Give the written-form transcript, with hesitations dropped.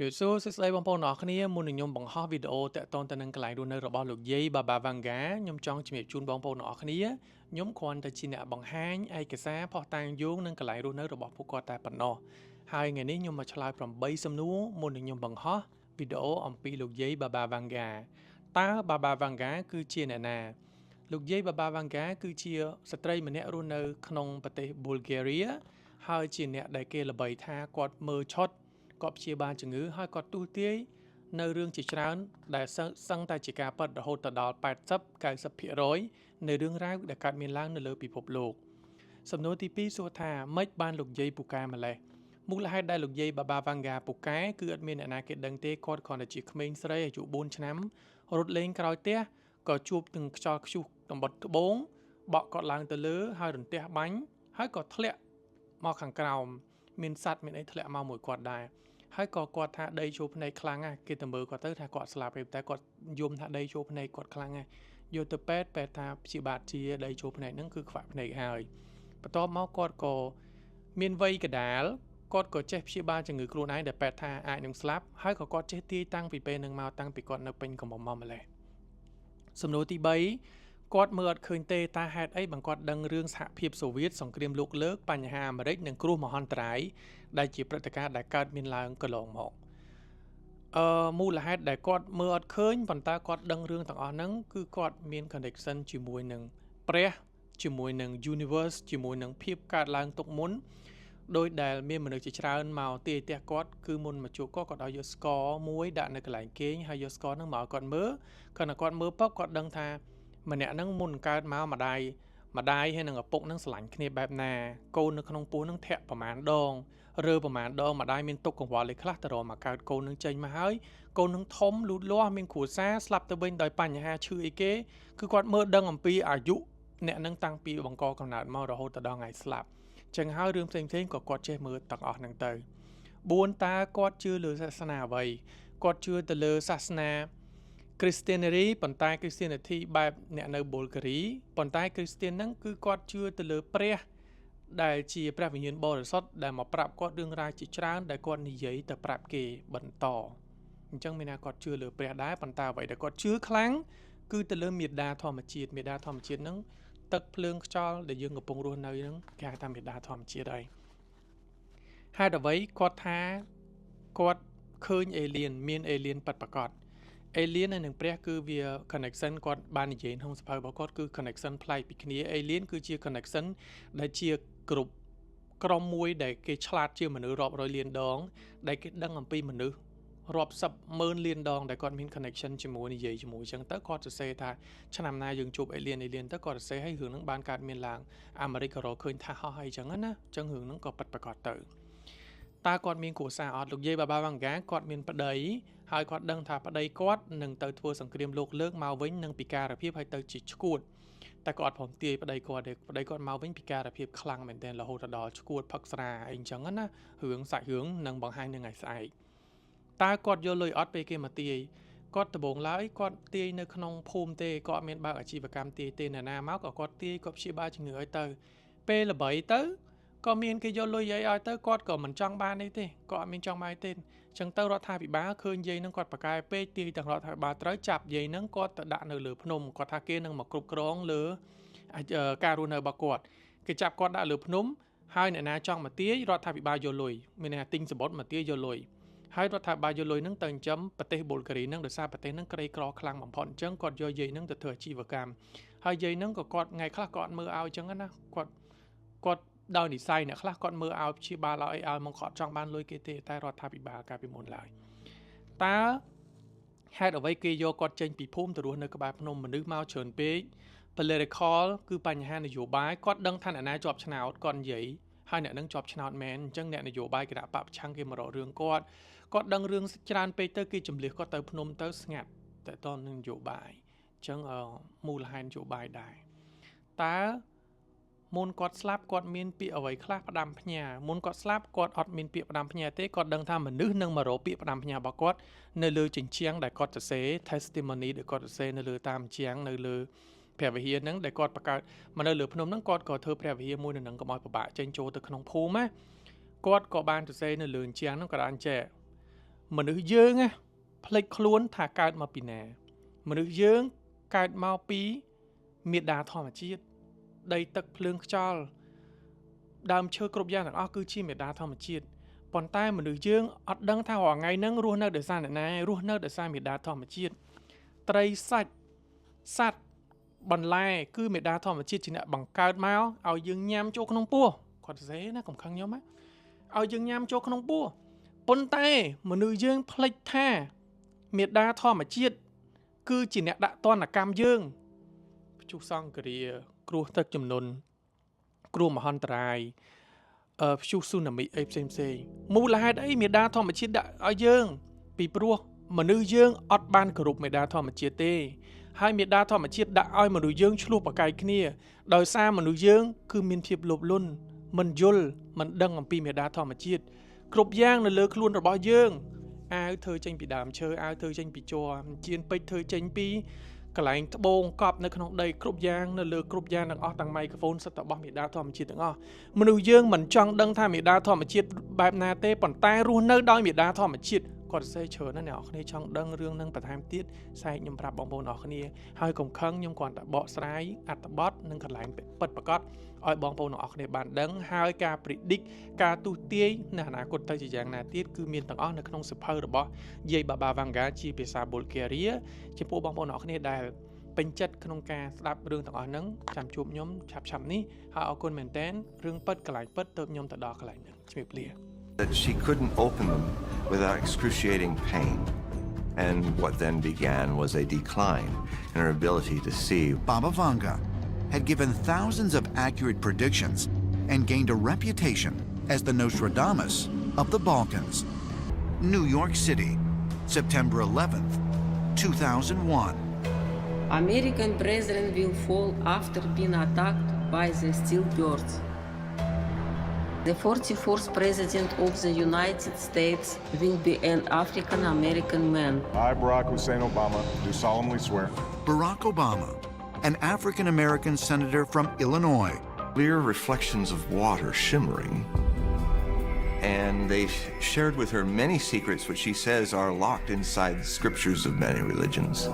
សួស្តីបងប្អូនអរគ្នាមុននឹងខ្ញុំបង្ហោះវីដេអូតាក់ទងទៅនឹងកន្លែងរស់នៅរបស់លោកយាយបាបាវ៉ាន់ហ្គាខ្ញុំចង់ជំរាបជូនបងប្អូនអរគ្នាខ្ញុំគ្រាន់តែជាអ្នកបង្ហាញឯកសារផុសតាងយោងនឹងកន្លែងរស់នៅរបស់ពួកគាត់តែប៉ុណ្ណោះហើយថ្ងៃនេះខ្ញុំមកឆ្លើយ8សំណួរមុននឹងខ្ញុំបង្ហោះវីដេអូអំពីលោកយាយបាបាវ៉ាន់ហ្គាតើបាបាវ៉ាន់ហ្គាគឺជាអ្នកណាលោកយាយបាបាវ៉ាន់ហ្គាគឺជាស្ត្រីម្នាក់រស់នៅក្នុងប្រទេសប៊ុលហ្គារីហើយជាអ្នកដែលគេល្បីថាគាត់មើលឆុតគាត់ព្យាបាលជំងឺហើយគាត់ទូទាយនៅរឿងជាច្រើនដែលសឹងតែជាការពិតរហូតដល់80-90% នៃរឿងរ៉ាវដែលកើតមានឡើងនៅលើពិភពលោកសំណួរទី2សួរថាម៉េចបានលោកយាយពូកែម្លេះមូលហេតុដែលលោកយាយបាបាវ៉ាន់ហ្គាពូកែគឺអត់មានអ្នកណាគេដឹងទេគាត់គ្រាន់តែជាក្មេងស្រីអាយុ4ឆ្នាំរត់លេងក្រោយផ្ទះក៏ជួបនឹងខ្យល់ព្យុះតំបត់ត្បូងបក់គាត់ឡើងទៅលើហើយរន្ទះបាញ់ហើយក៏ធ្លាក់មកខាងក្រោមមានសัตว์មានអីធ្លាក់មកមួយគាត់ដែរហើយក៏គាត់ថាដីចូលភ្នែកខ្លាំងណាស់គេទៅមើលគាត់ទៅថាគាត់ស្លាប់ហើយតែគាត់យំថាដីចូលភ្នែកគាត់ខ្លាំងណាស់យកទៅពេទ្យថាព្យាបាលជាដីចូលភ្នែកហ្នឹងគឺខ្វាក់ភ្នែកហើយបន្ទាប់មកគាត់ក៏មានវ័យកដាលគាត់ក៏ចេះព្យាបាលជំងឺខ្លួនឯងដែលពេទ្យថាអាចនឹងស្លាប់ហើយក៏គាត់ចេះទាយតាំងពីពេលហ្នឹងមកតាំងពីគាត់នៅពេញកំមុំមកម្លេះសំណួរទី3គាត់មើលអត់ឃើញទេតើហេតុអីបានគាត់ដឹងរឿងសហភាពសូវៀតសង្គ្រាមលោកលើកបញ្ហាអាមេរិកនិងគ្រោះមហន្តរាយដែលជាព្រឹត្តិការណ៍ដែលកើតមានឡើងកន្លងមកមូលហេតុដែលគាត់មើលអត់ឃើញប៉ុន្តែគាត់ដឹងរឿងទាំងអស់ហ្នឹងគឺគាត់មាន connection ជាមួយនឹងព្រះជាមួយនឹង universe ជាមួយនឹងភាពកើតឡើងទុកមុនដោយដែលមានមនុស្សជាច្រើនមកទាយផ្ទះគាត់គឺមុនមកជួបគាត់ឲ្យយកស្ករមួយដាក់នៅកន្លែងគេងហើយយកស្ករហ្នឹងមកឲ្យគាត់មើលគាត់មើលปุ๊បគាត់ដឹងថាម្នាក់ហ្នឹងមុនកើតមកម្ដាយហើយនឹងឪពុកហ្នឹងស្រឡាញ់គ្នាបែបណាកូននៅក្នុងពោះហ្នឹងធាក់ប្រមាណដងរើប្រមាណដងម្ដាយមានទុកកង្វល់ឯខ្លះទៅរកមកកើតកូននឹងចេញមកហើយកូននឹងធំលូតលាស់មានគ្រួសារស្លាប់ទៅវិញដោយបញ្ហាឈឺអីគេគឺគាត់មើលដឹងអំពីអាយុអ្នកនឹងតាំងពីបង្កកំណើតមករហូតដល់ថ្ងៃស្លាប់ចឹងហើយរឿងផ្សេងក៏គាត់ចេះមើលទាំងអស់ហ្នឹងទៅ4តើគាត់ជឿលើសាសនាអ្វីគាត់ជឿទៅលើសាសនាChristianity ប៉ុន្តែ Christianity បែបអ្នកនៅប៊ុលហ្គារីប៉ុន្តែ Christian ហ្នឹងគឺគាត់ជឿទៅលើព្រះដែលជាព្រះវិញ្ញាណបរិសុទ្ធដែលមកប្រាប់គាត់រឿងរ៉ាវជាច្រើនដែលគាត់និយាយទៅប្រាប់គេបន្តអញ្ចឹងមានថាគាត់ជឿលើព្រះដែរប៉ុន្តែអ្វីដែលគាត់ជឿខ្លាំងគឺទៅលើមេដាធម្មជាតិហ្នឹងទឹកភ្លើងខ្យល់ដែលយើងកំពុងរស់នៅហ្នឹងគេហៅថាមេដាធម្មជាតិហើយហេតុអ្វីគាត់ថាគាត់ឃើញអេលៀនមានអេលៀនប៉ັດប្រកបAlien និងព្រះគឺវា connection គាត់បាននិយាយក្នុងសភៅរបស់គាត់គឺ connection ប្លែកពីគ្នា Alien គឺជា connection ដែលជាគ្រប់ក្រុមមួយដែលគេឆ្លាតជាមនុស្សរាប់រយលានដងដែលគេដឹងអំពីមនុស្សរាប់សិបម៉ឺនលានដងដែលគាត់មាន connection ជាមួយនិយាយជាមួយអញ្ចឹងទៅគាត់សរសេរថាឆ្នាំណាយើងជួប Alien ទៅគាត់សរសេរឲ្យរឿងហ្នឹងបានកើតមានឡើងអាមេរិកក៏រកឃើញថាហោះអីអញ្ចឹងណាអញ្ចឹងរឿងហ្នឹងក៏ប៉ັດប្រកបទៅតើគាត់មានគ្រួសារអត់លោកយាយបាបាវ៉ាន់ហ្គាគាត់មានប្តីហើយគាត់ដឹងថាប្តីគាត់នឹងទៅធ្វើសង្គ្រាមលោកលើកមកវិញនឹងពិការភាពហើយទៅជាឈួតតែគាត់ព្រមទាយប្តីគាត់ទេប្តីគាត់មកវិញពិការភាពខ្លាំងមែនទែនរហូតដល់ឈួតផឹកស្រាអីអញ្ចឹងណារឿងសាច់រឿងនឹងបង្ហាញនៅថ្ងៃស្អែកតើគាត់យកលុយអត់ពេលគេមកទាយគាត់ដំបងឡើយគាត់ទាយនៅក្នុងភូមិទេគាត់មានបើកអាជីវកម្មទាយទេណាមកក៏គាត់ទាយគាត់ព្យាបាលជំងឺឲ្យទៅពេលល្បីទៅក៏មានគេយកលុយយាយឲ្យទៅគាត់ក៏មិនចង់បានទេគាត់អត់មានចង់បានទេអញ្ចឹងទៅរដ្ឋាភិបាលឃើញយាយនឹងគាត់ប្រកែពេកទាយទាំងរដ្ឋាភិបាលត្រូវចាប់យាយនឹងគាត់ទៅដាក់នៅលើភ្នំគាត់ថាគេនឹងមកគ្រប់គ្រងលើការរស់នៅរបស់គាត់គេចាប់គាត់ដាក់លើភ្នំហើយអ្នកណាចង់មកទាយរដ្ឋាភិបាលយកលុយមានថាទិញសម្បត្តិមកទាយយកលុយហើយរដ្ឋាភិបាលយកលុយនឹងទៅចិញ្ចឹមប្រទេសប៊ុលហ្គារីនឹងដោយសារប្រទេសនឹងក្រីក្រខ្លាំងបំផុតអញ្ចឹងគាត់យកយាយនឹងទៅធ្វើអាជីវកម្មហើយយាយនឹងក៏គាត់ថ្ងៃខ្លះគាត់មើលឲ្យអញ្ចឹងណាគាត់ដោយនិស័យអ្នកខ្លះគាត់មើលឲ្យព្យាបាលឲ្យមកគាត់ចង់បានលុយគេទេតែរដ្ឋាភិបាលកាលពីមុនឡើយតើហេតុអ្វីគេយកគាត់ចេញពីភូមិទៅរស់នៅក្បែរភ្នំមនុស្សមកច្រើនពេក political គឺបញ្ហានយោបាយគាត់ដឹងថាអ្នកណាជាប់ឆ្នោតគាត់និយាយហើយអ្នកនឹងជាប់ឆ្នោតមែនអញ្ចឹងអ្នកនយោបាយគណៈបព្វប្រឆាំងគេមករករឿងគាត់ដឹងរឿងច្រើនពេកទៅគេចម្លៀសគាត់ទៅភ្នំទៅស្ងាត់តែតនឹងនយោបាយអញ្ចឹងមូលហេតុនយោបាយដែរតើមុនគាត់ស្លាប់គាត់មានពាក្យអ្វីខ្លះផ្ដាំផ្ញើមុនគាត់ស្លាប់គាត់អត់មានពាក្យផ្ដាំផ្ញើទេគាត់ដឹងថាមនុស្សនឹងមករកពាក្យផ្ដាំផ្ញើរបស់គាត់នៅលើជញ្ជាំងដែលគាត់សរសេរ testimony ដែលគាត់សរសេរនៅលើតាមជញ្ជាំងនៅលើព្រះវិហារហ្នឹងដែលគាត់បង្កើតមកនៅលើភ្នំហ្នឹងគាត់ក៏ធ្វើព្រះវិហារមួយនៅនឹងកុំឲ្យពិបាកចេញចូលទៅក្នុងភូមិណាគាត់ក៏បានសរសេរនៅលើជញ្ជាំងហ្នឹងក៏បានចែក មនុស្សយើងណាផ្លេចខ្លួនថាកើតមកពីណាមនុស្សយើងកើតមកពីមេដាធម្មជាតិដីទឹកភ្លើងខ្យល់ដើមឈើគ្រប់យ៉ាងទាំងអស់គឺជាមេដាធម្មជាតិប៉ុន្តែមនុស្សយើងអត់ដឹងថារាល់ថ្ងៃហ្នឹងរស់នៅដោយសារអ្នកណារស់នៅដោយសារមេដាធម្មជាតិត្រីសាច់សត្វបន្លែគឺមេដាធម្មជាតិជាអ្នកបង្កើតមកឲ្យយើងញ៉ាំចូលក្នុងពោះគាត់សរសេរណាកុំខឹងខ្ញុំណាឲ្យយើងញ៉ាំចូលក្នុងពោះប៉ុន្តែមនុស្សយើងភ្លេចថាមេដាធម្មជាតិគឺជាអ្នកដាក់ទណ្ឌកម្មយើងព្យុះសង្គ្រាគ្រោះទឹកជំនន់គ្រោះមហន្តរាយព្យុះស៊ូណាមីអីផ្សេងមូលហេតុអីមេដាធម្មជាតិដាក់ឲ្យយើងពីព្រោះមនុស្សយើងអត់បានគោរពមេដាធម្មជាតិទេហើយមេដាធម្មជាតិដាក់ឲ្យមនុស្សយើងឆ្លោះប្រកែកគ្នាដោយសារមនុស្សយើងគឺមានភាពលោភលន់មិនយល់មិនដឹងអំពីមេដាធម្មជាតិគ្រប់យ៉ាងនៅលើខ្លួនរបស់យើងអាវធ្វើចេញពីដើមឈើអាវធ្វើចេញពីជ័រជៀនពេជ្រធ្វើចេញពីកន្លែងត្បូងកប់នៅក្នុងដីគ្រប់យ៉ាងនៅលើគ្រប់យ៉ាងទាំងអស់ទាំងមីក្រូហ្វូនសិតរបស់មេដាធម្មជាតិទាំងអស់មនុស្សយើងមិនចង់ដឹងថាមេដាធម្មជាតិបែបណាទេប៉ុន្តែរស់នៅដោយមេដាធម្មជាតិគាត់សរសេរច្រើនណាស់អ្នកនរគ្នាចង់ដឹងរឿងនឹងបន្ថែមទៀតសែកខ្ញុំប្រាប់បងប្អូនអរគ្នាហើយកុំខឹងខ្ញុំគ្រាន់តែបកស្រាយអត្ថបទនិងកន្លែងពិតប្រាកដឲ្យបងប្អូនអរគ្នាបានដឹងហើយការ predict ការទូទាយនៅអនាគតទៅជាយ៉ាងណាទៀតគឺមានទាំងអស់នៅក្នុងសៀវភៅរបស់យាយបាបាវ៉ាន់ហ្កាជាភាសាប៊ុលហ្គារីចំពោះបងប្អូនអរគ្នាដែលពេញចិត្តក្នុងការស្ដាប់រឿងទាំងអស់ហ្នឹងចាំជួបខ្ញុំឆាប់នេះហើយអរគុណមែនតើរឿងពិតកន្លែងពិតទៅខ្ញុំទៅដល់កន្លែងហ្នឹងជំរាបលា that she couldn't open them without excruciating pain. And what then began was a decline in her ability to see. Baba Vanga had given thousands of accurate predictions and gained a reputation as the Nostradamus of the Balkans. New York City, September 11th, 2001. American president will fall after being attacked by the steel birds. The 44th President of the United States will be an African-American man. I, Barack Hussein Obama, do solemnly swear. Barack Obama, an African-American senator from Illinois. Clear reflections of water shimmering. And they shared with her many secrets which she says are locked inside the scriptures of many religions.